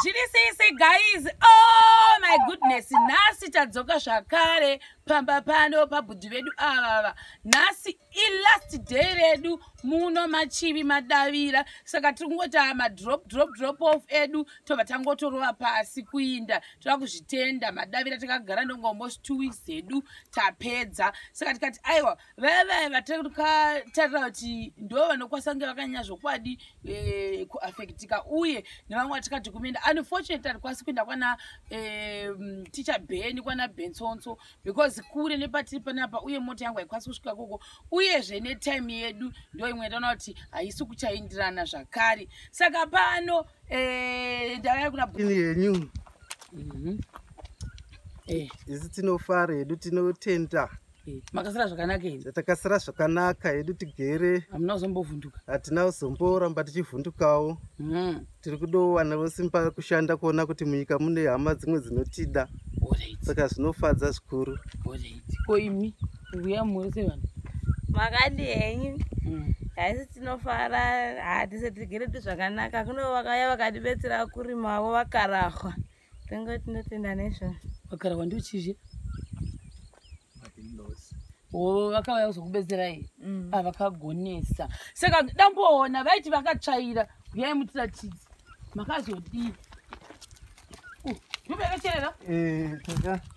Say guys, oh my goodness, nasi tadzoka zvakare pamba pano pabhudhi vedu ava. Nasi last day redu muno machivi madavira. Saka tungota ma drop off edu toba tangotorova pasi kuinda. Tokuzvitenda madavira takagara ndongo almost 2 weeks edu tapedza. Saka tikati aiwa veve vatakatarira kuti ndo vanokwasange vakanya zvokwadi kuaffectika uye nevamwe vatikati kumenda. Unfortunately kwasi kuenda kwana teacher Ben kwana Bensonso because kure nepatiri panapa uye mota yangu haikwasi kusvika koko uyezve netime yedu ndo imwe ndaona kuti haisi kuchaindirana zvakare. Saka pano ndavaya kuna ini yenyu isi tinofara hedu tinotenda makasara zvakanaka here takasara zvakanaka hedu tigere hamuna kuzombovhunduka hatina kuzomboramba tichivhundukawo tiri kudowanawo simba kushanda kuona kuti munyika mune hama dzimwe dzinotida saka zvinofadza zvikuru ko imi uya muri sevanhu makadi henyu haisi tinofara hatise tigere ti zvakanaka kuno vakaya vakatibetsera kurimavo vakarahwa tingo tinotenda nezvo vakarahwa ndochizve vakauya kuzokubetserai vakagonesa saka damboona vaiti vakatsvaira uyai mutiratidzi makazodii ndopakacherera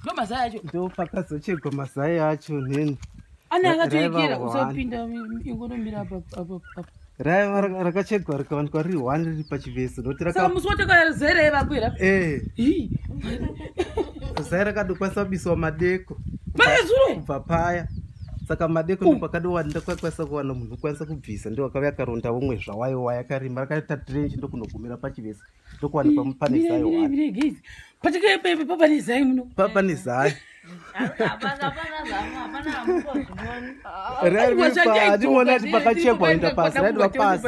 ndo mazai acho ndo pakazocherwa mazai acho neni ane akatoekera usapinda ingonomira apo Raive rakacherwa rikawanikwa riri 1 riri pachiveso saka musi watakazerei vakwira zai rakadokwanisa kubiswa madeko mazuro kubva paya saka madeko ndopakadowani ndakakwanisa kuwana munhu ukwanisa kubvisa ndo akauya akaronda umwe zvawaiwa yakarima rakaita trench ndokunogumira pachiveso ndokuwanikwa pane zai 1 patikepepe papa nezai muno papa nezai ndimona kuti pakachekwa enda pasi raidwa pasi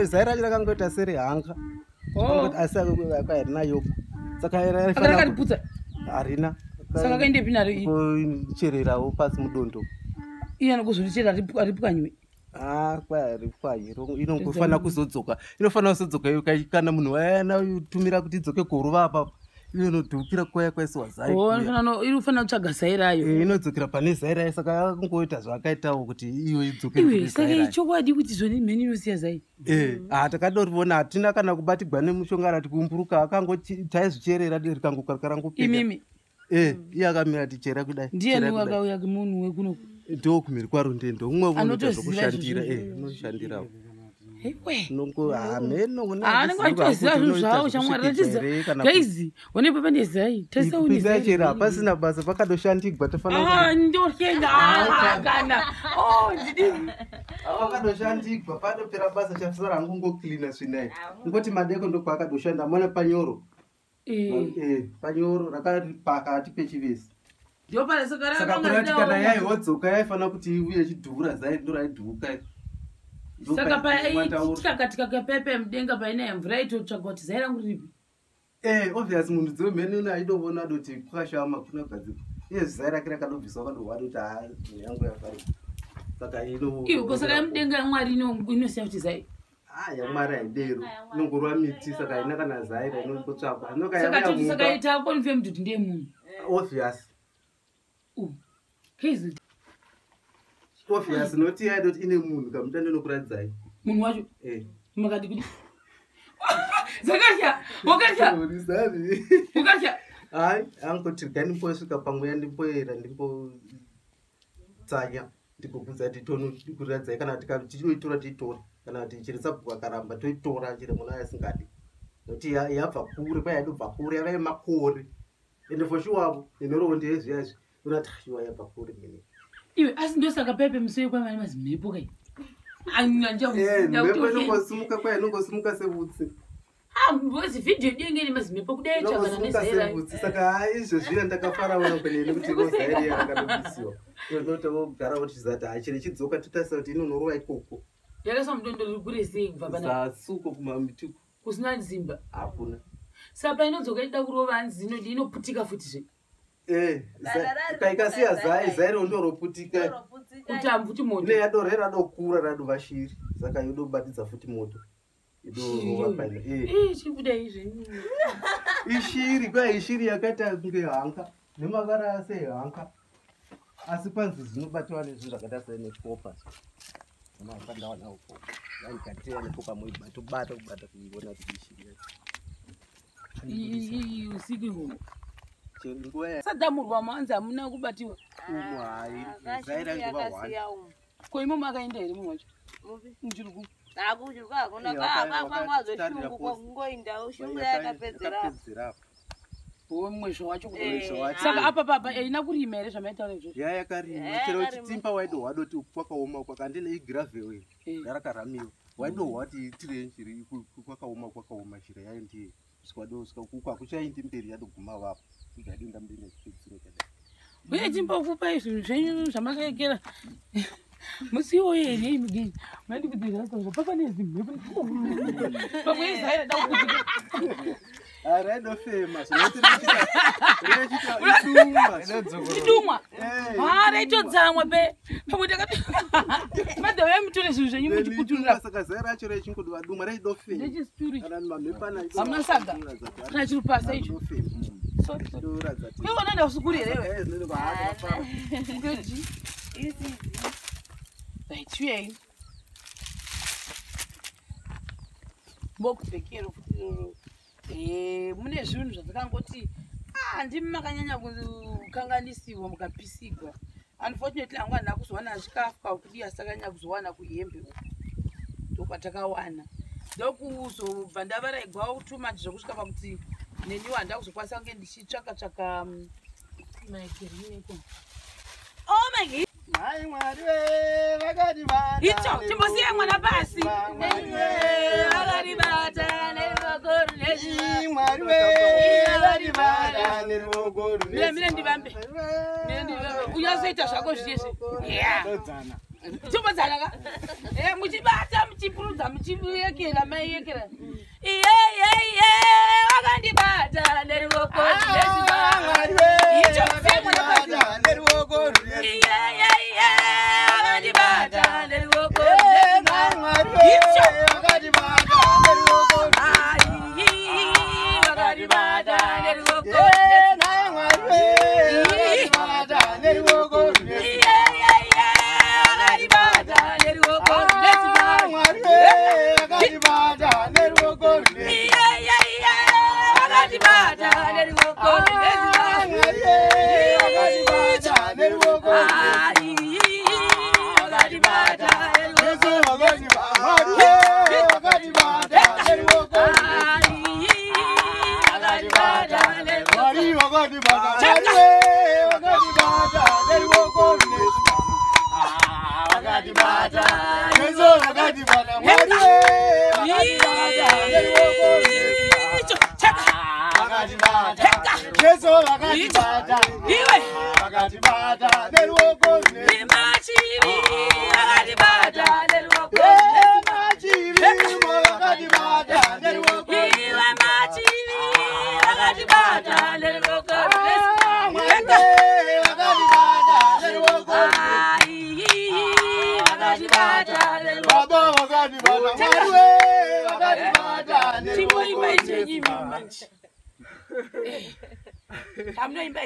zai racho rakangoita serehanga asi akairina yoko saka rakatiputsa harina saka kaendepi naro chererawo pasi mudondo iye anokuzorichera aripwanywe kwayaripwanyi inongofana kuzodzoka inofana kuzodzoka kana munhu anatumira kuti idzoke kuruva apapo inodhukira kwaya kwaisiwa zai irofana kutsvaga zai rayo inodzokera pane zai rayo saka akungoita zvakaitawo kuti iyo idzoke saka ichokwadi kuti zvoni mheni inosiya zai takadoriona hatina kana kubatigwa nemushongana tikumburuka taizvicherera rikangokarangopeka imimi iye akamira tichera kudai ndiani wakauya munhu wekuno ndo kumhiri kwaro ndendo umwe unoita zvokushandira unoshandirawo anengoatoziva zvinhu zvavo shamwari ratidza gaizi onepo pane zai tasauchera pasina basa pakadoshandigwa tofanandoryengaakana pakadoshandigwa padopera basa chafisara hangu ngoklina svinai ngoti madeko ndokwaakadoshanda mona panyoro panyoro rakari pakati pechivesi saka kurati kana yaihodzoka yaifana kuti iuye chidhura zai ndoraidhuka saka paitikatika mudenga paina mvura itotsvaga kuti zai rangu ripi obvious munhu dzemheni unaidoona doti kwashama kuna gadzikwa iye zai rake rakadobviswa kadohwada kuti yangu yakari saka saka mudenga mwari inosiya kuti zai yamwari haidero inongorwa miti saka haina kana zai rainongotsvakwa saka ita confirmed kuti ndiye munhu obvious obvious noti yaidoti ine munhu kamutande nokuradzai munhu wacho makati kuti zakatya wakatya hai angoti ndimposvika pamweya ndimboera ndimbotsanya ndikobvunza kuti tonodikuradzai kana tichinoitora tiitora kana kuti chirisabhuka akaramba toitora chiri munhu asingadi nokuti yabva kure kwayaidobva kure yava yemakore ende foshuwavo inorowo ndeyezviyazvi unati shiwa yabva kure mene iwe asi ndosaka pepe musoi kwamane mazimhepo kai mhepo inongosimuka kwaya inongosimuka sevutsi mbozi vhidhiyo dengeni mazimhepo kudaitsvagana nezvairaiutsi saka haizvozvira ndakafaraona kwenene kuti rozairi yakadobisiwa notogara uchizati hachiri chidzoka totarisa kuti inonorova ikoko yakaiswa mudondo riri kure sei kubva zasuko kumamituko kusina nzimba hakuna saka painodzoka ida kurova nzinodi inoputika futizve kaikasiya zai rondoroputika kuti hamvuti moto neyadorera dokura radova shiri saka yodobatidza futi moto chibuda izvi ishiri kwai ishiri yakaita kunge hanga nemavara sehanga asi panzi dzinobatwa nezvinhu zvakaita senekopa akateya nekopa moibatobata kubata kuiona kuti ishiri usiku chenguva sadamurwa manzi hamuna kubatiwa umu hai zairangova hwani koimo makaenda here mumwe wacho muchirugu mwezvo wacho saka apa papa aina kurima here zvamaitaura izvozvo yakarima chero chitimba waidohwa doti kwakaoma kwakandile igraveway yarakaramiwa waidohwa kuti itirenjiri kwakaoma shira yaindiye kwakuchaindi mberi yadoguma vapo igadenga mberi nezvipedzirokada uye chimbokupai zvinhu zvenyu zvamakaekera musiwo here mugeni maiti kuti zvasaza papa nezimhepo pamwe izaira dakuti raidofema idumwa raitodzamwa pe pamwe takati madhava yamutore zvinhu zvenyu muchikuturira saka zai racho raichingodova dumwa raidofema hamuna saga kana chiri pasa icho iwona ndausukuri here vaituyei mbokupekero mune zvinhu zvazakangoti handimi makanyanya kukanganisiwa mukapisigwa unfortunately hangu handina kuzowana chikafu kakudi asakanyanya kuzowana kuhembe ndokwatakawana ndokuzobva ndavaraigwawo too much zvokusvika pakuti neniwo handina kuzokwanisa kunge ndichitsvaka maekerineko Mai Mwari vakatibata icho chimbosiya mwana pasi vakatibata Mwari vakatibata neruoko mire ndivambe uyazoita zvako zviyezve chimbodzana muchibata muchipurudza muchiyekera maiyekera iyeyeye vakandibata neruoko icho siya mwana pasi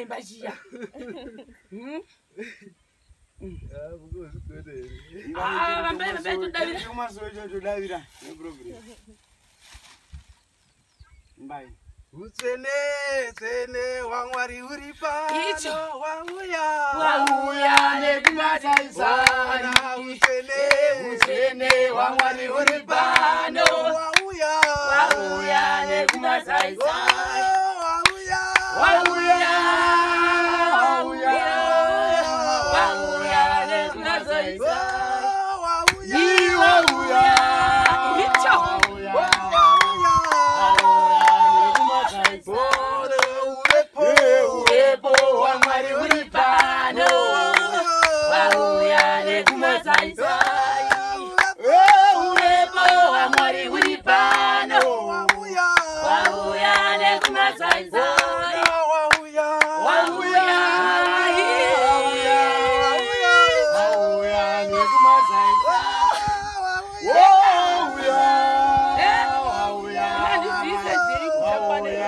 Imba chia. Utsene wamwari uri pano wauya nekumasaisana utsene wamwari uri pano wauya nekumasaisana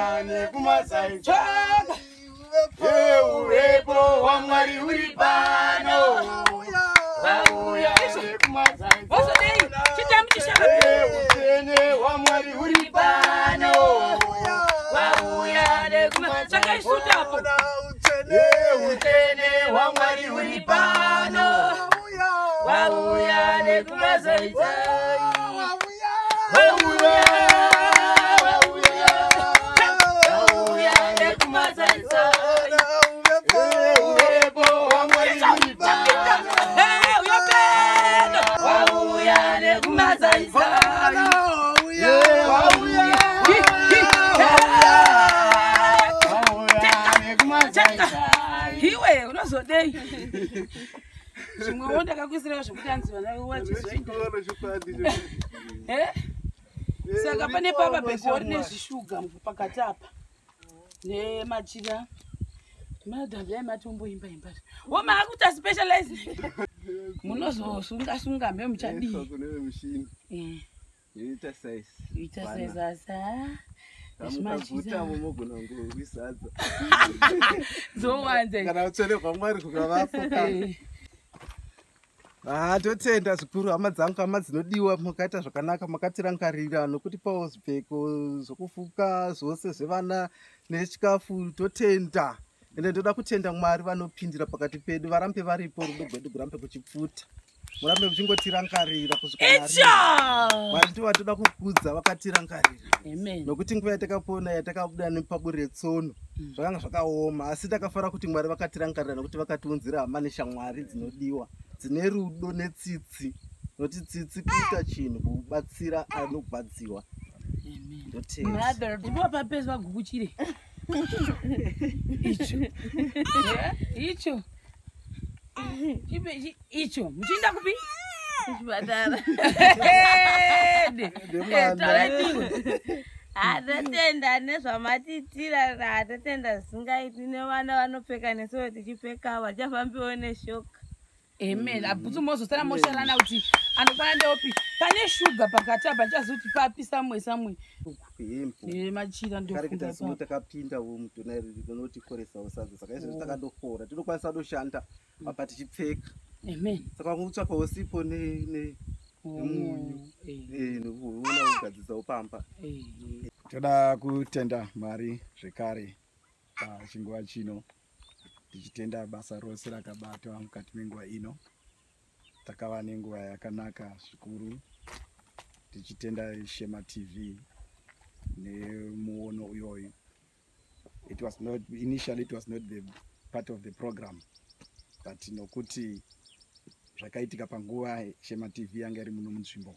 Wauya nekumazai chaka. Uwepo wa Mwari uri pano. Wauya nekumazai chaka. Utenye wa Mwari uri pano. Wauya nekumazai chaka. Utenye wa Mwari uri pano. Wauya nekumazai chaka. Hiwe unozodei zvimwe wondakakuisira zvekutanziwa nawe wachizoita saka pane papa pekori nezvishuga pakati apa nemachira madhabya ematombo imba womaakuta specialize munozosunga mbe muchadii Ita size asa Mukaguta mumogona ngowisadza. Zowanze. Kana utsonerwa Mwari kukavafuka. Totenda zvikuru hama dzangu hama dzinodiwa mukaita zvakanaka makatirangarira nokuti pawo zvipfeko zvokufuka zvose zvevana nechikafu totenda. Ende ndoda kutenda Mwari vanopindira pakati pedu varambe varipo rudo rwedu kurambe kuchipfuta. Murambe muchingotirangarira kusvika Mwari ndiwo watoda kukudza vakatirangarira. Amen. Nokuti nguva yatakapona yatakabuda nepaburi retsono zvakanga zvakaoma asi takafara kuti Mwari vakatirangarira nokuti vakatiunzira hama neshamwari dzinodiwa dzine rudo netsitsi nokuti tsitsi kuita chinhu kubatsira anobatsiwa. Mother, ndipo papezwa gukuchire. Icho. Icho, muchinda kupi? Kuchipatara. Atatenda nezvamatitira atatenda zvisingaiti nevana vanopfeka nesuwo tichipfeka vachafambiwo neshoka. Amen. Abutsu mozosara mosharana kuti anokwana ndeopi pane shuga pakati apa chazoti papi samwe machira ndokarikita simo takapinda mutona rinotikoresa usadza saka izvo takandokora tinokwanisa doshanda apa tichipfeka. Amen. Saka kutsvakawo sipo nemunyu nokuona kugadzisa upamba. Toda kutenda Mwari zvekare pachinguva chino tichitenda basa rose rakabatwa mukati menguva ino. Takava nenguva yakanaka zvikuru tichitenda Shema TV nemuono uyoyo. Initially it was not the part of the program, but nokuti zvakaitika panguva Shema TV yanga iri muno munzvimbo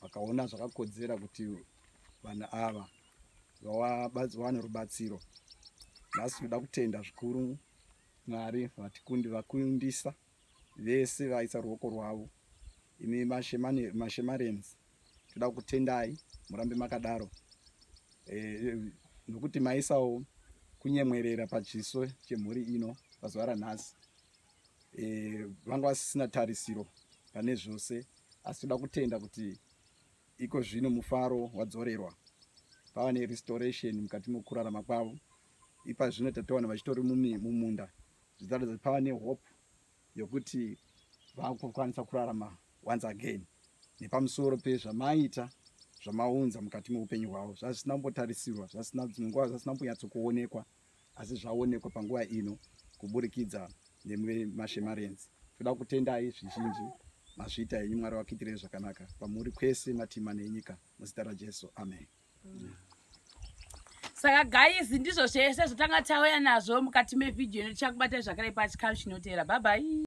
vakaona zvakakodzera kuti vanhu ava vawane rubatsiro. Nhasi toda kutenda zvikuru Mwari vakundisa vese vaisa ruoko rwavo. Imi mashemarens toda kutendai murambe makadaro nokuti maisawo kunyemwerera pachiso chemhuri ino pazuva ranhasi. Vanga vasisina tarisiro pane zvose asi toda kutenda kuti iko zvino mufaro wadzorerwa pava nerestoration mukati mokurarama kwavo. Ipa zvino tatowana vachitori mumunda zvitaridza kuti pava nehope yokuti vakukwanisa kurarama once again nepamusoro pezvamaita zvamaunza mukati meupenyu hwavo. Zvazvisina mbotarisirwa, nguva zvasina mbonyatsokuonekwa asi zvaonekwa panguva ino kuburikidza nemashemarens. Toda kutendai zvizhinji mazviita henyu Mwari vakuitirei zvakanaka pamuri kwese matima nenyika muzita raJesu. Amen. Saka guys ndizvo zvese zvatanga tauya nazvo mukati mevhidhiyo ino tichakubatai zvakare pachikafu chinotevera. Bye bye.